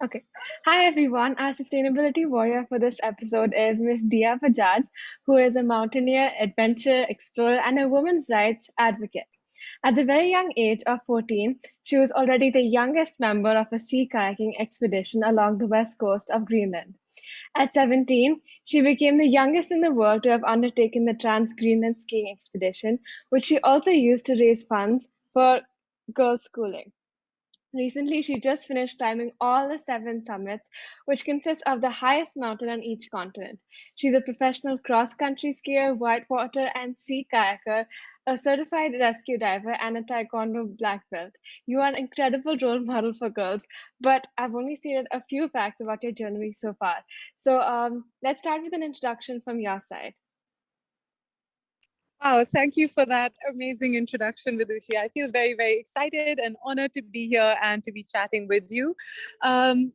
Okay. Hi, everyone. Our sustainability warrior for this episode is Miss Deeya Bajaj, who is a mountaineer, adventure explorer, and a women's rights advocate. At the very young age of 14, she was already the youngest member of a sea kayaking expedition along the west coast of Greenland. At 17, she became the youngest in the world to have undertaken the Trans Greenland skiing expedition, which she also used to raise funds for girls' schooling. Recently, she just finished climbing all the seven summits, which consists of the highest mountain on each continent. She's a professional cross country skier, whitewater and sea kayaker, a certified rescue diver, and a taekwondo black belt. You are an incredible role model for girls, but I've only stated a few facts about your journey so far. So let's start with an introduction from your side. Wow, thank you for that amazing introduction, Vidushi. I feel very, very excited and honored to be here and to be chatting with you. Um,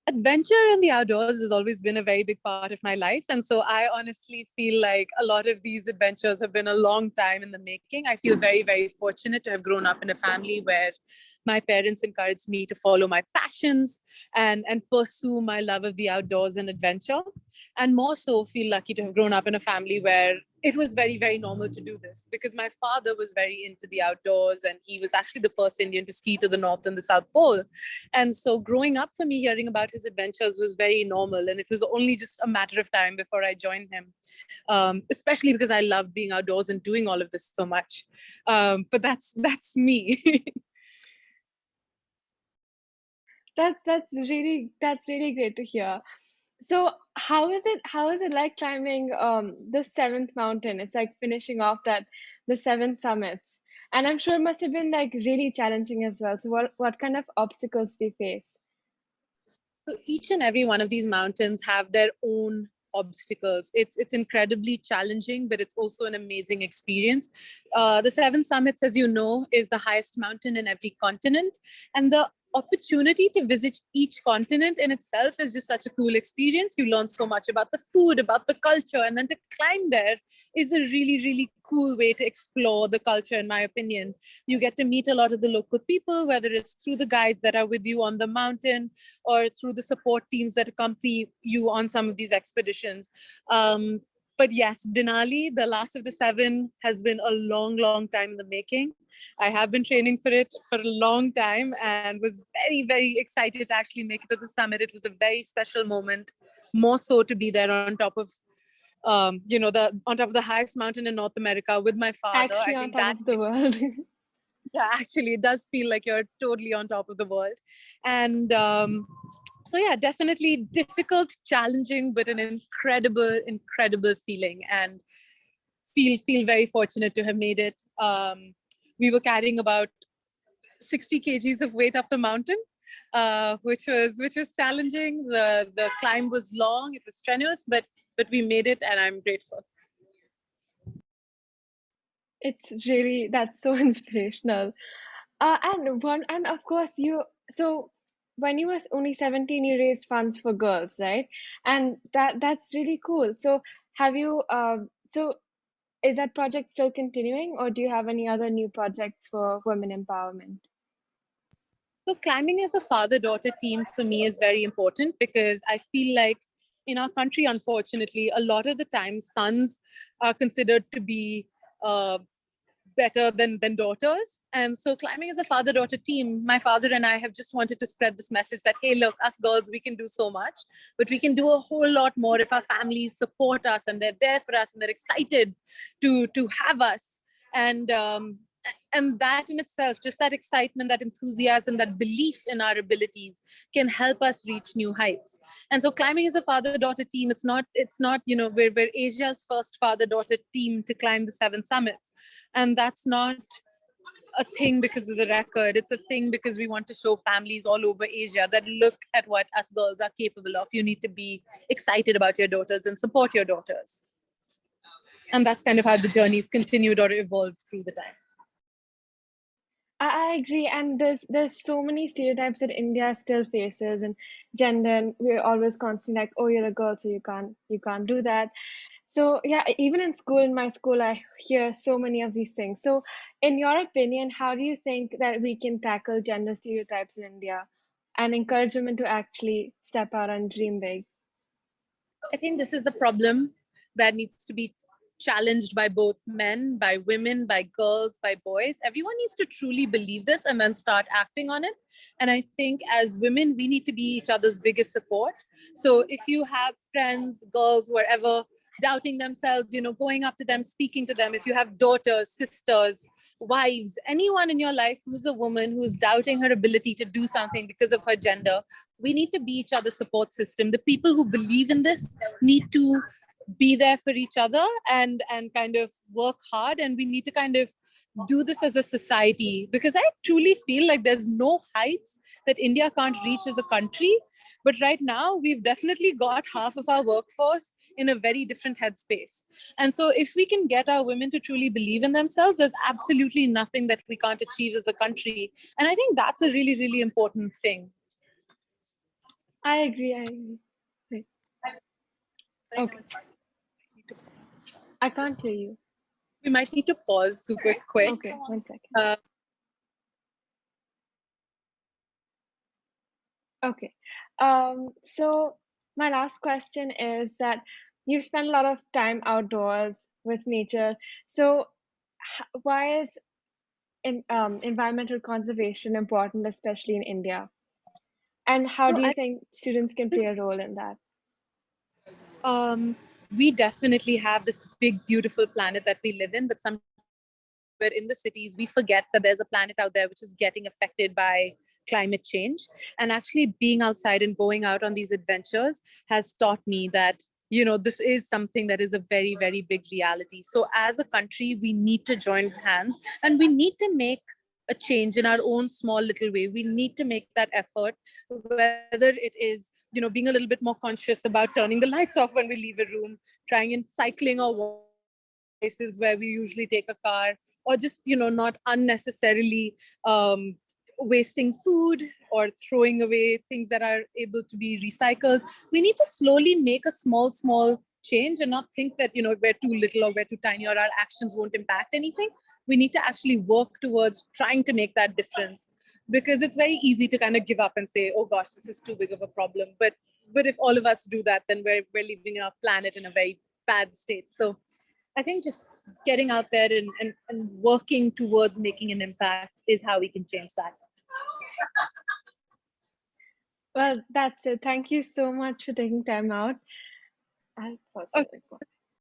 Adventure in the outdoors has always been a very big part of my life. And so I honestly feel like a lot of these adventures have been a long time in the making. I feel very, very fortunate to have grown up in a family where my parents encouraged me to follow my passions and pursue my love of the outdoors and adventure. And more so, feel lucky to have grown up in a family where it was very, very normal to do this because my father was very into the outdoors and he was actually the first Indian to ski to the North and the South Pole. And so growing up for me, hearing about his adventures was very normal. And it was only just a matter of time before I joined him, especially because I love being outdoors and doing all of this so much. But that's me. That's really great to hear. So how is it like climbing the seventh mountain? It's like finishing off that the seven summits. And I'm sure it must have been like really challenging as well. So what kind of obstacles do you face? So each and every one of these mountains have their own obstacles. It's incredibly challenging, but it's also an amazing experience. The Seven Summits, as you know, is the highest mountain in every continent, and the opportunity to visit each continent in itself is just such a cool experience. You learn so much about the food, about the culture, and then to climb there is a really, really cool way to explore the culture, in my opinion. You get to meet a lot of the local people, whether it's through the guides that are with you on the mountain or through the support teams that accompany you on some of these expeditions. But yes, Denali, the last of the seven, has been a long, long time in the making. I have been training for it for a long time and was very, very excited to actually make it to the summit. It was a very special moment, more so to be there on top of the on top of the highest mountain in North America with my father. Actually I on think top that, of the world. yeah, actually it does feel like you're totally on top of the world. And so yeah, definitely difficult, challenging, but an incredible, incredible feeling. And feel very fortunate to have made it. We were carrying about 60 kgs of weight up the mountain, which was challenging. The climb was long, it was strenuous, but we made it, and I'm grateful. That's so inspirational. And of course so when you were only 17, you raised funds for girls, right? And that's really cool. So have you so is that project still continuing, or do you have any other new projects for women empowerment? So climbing as a father-daughter team for me is very important because I feel like in our country, unfortunately, a lot of the time sons are considered to be uh, better than daughters. And so climbing as a father-daughter team, my father and I have just wanted to spread this message that, hey, look, us girls, we can do so much, but we can do a whole lot more if our families support us and they're there for us and they're excited to have us. And that in itself, just that excitement, that enthusiasm, that belief in our abilities can help us reach new heights. And so climbing is a father-daughter team. It's not we're Asia's first father-daughter team to climb the seven summits. And that's not a thing because of the record. It's a thing because we want to show families all over Asia that look at what us girls are capable of. You need to be excited about your daughters and support your daughters. And that's kind of how the journey's continued or evolved through the time. I agree, and there's so many stereotypes that India still faces, and gender, and we're always constantly like, oh, you're a girl, so you can't do that. So yeah, even in school, in my school, I hear so many of these things. So, in your opinion, how do you think that we can tackle gender stereotypes in India? and encourage women to actually step out and dream big? I think this is the problem that needs to be challenged by both men, by women, by girls, by boys. Everyone needs to truly believe this and then start acting on it. And I think as women, we need to be each other's biggest support. So if you have friends, girls, wherever, doubting themselves, going up to them, speaking to them, if you have daughters, sisters, wives, anyone in your life who's a woman who's doubting her ability to do something because of her gender, we need to be each other's support system. The people who believe in this need to be there for each other and kind of work hard, and we need to kind of do this as a society, because I truly feel like there's no heights that India can't reach as a country. But right now we've definitely got half of our workforce in a very different headspace. And so if we can get our women to truly believe in themselves, there's absolutely nothing that we can't achieve as a country. And I think that's a really, really important thing. I agree. Wait. Okay. I can't hear you. We might need to pause super quick. Okay, 1 second. Okay. So my last question is that you've spent a lot of time outdoors with nature. So why is environmental conservation important, especially in India? And how do you think students can play a role in that? We definitely have this big, beautiful planet that we live in, but sometimes when we're in the cities, we forget that there's a planet out there which is getting affected by climate change. And actually being outside and going out on these adventures has taught me that, this is something that is a very, very big reality. So as a country, we need to join hands and we need to make a change in our own small little way. We need to make that effort, whether it is being a little bit more conscious about turning the lights off when we leave a room, trying and cycling or walking to places where we usually take a car, or just not unnecessarily wasting food or throwing away things that are able to be recycled. We need to slowly make a small change and not think that we're too little or we're too tiny or our actions won't impact anything. We need to actually work towards trying to make that difference, because it's very easy to kind of give up and say, oh gosh, this is too big of a problem. But if all of us do that, then we're leaving our planet in a very bad state. So I think just getting out there and working towards making an impact is how we can change that. Well, that's it. Thank you so much for taking time out. I'll pause the recording.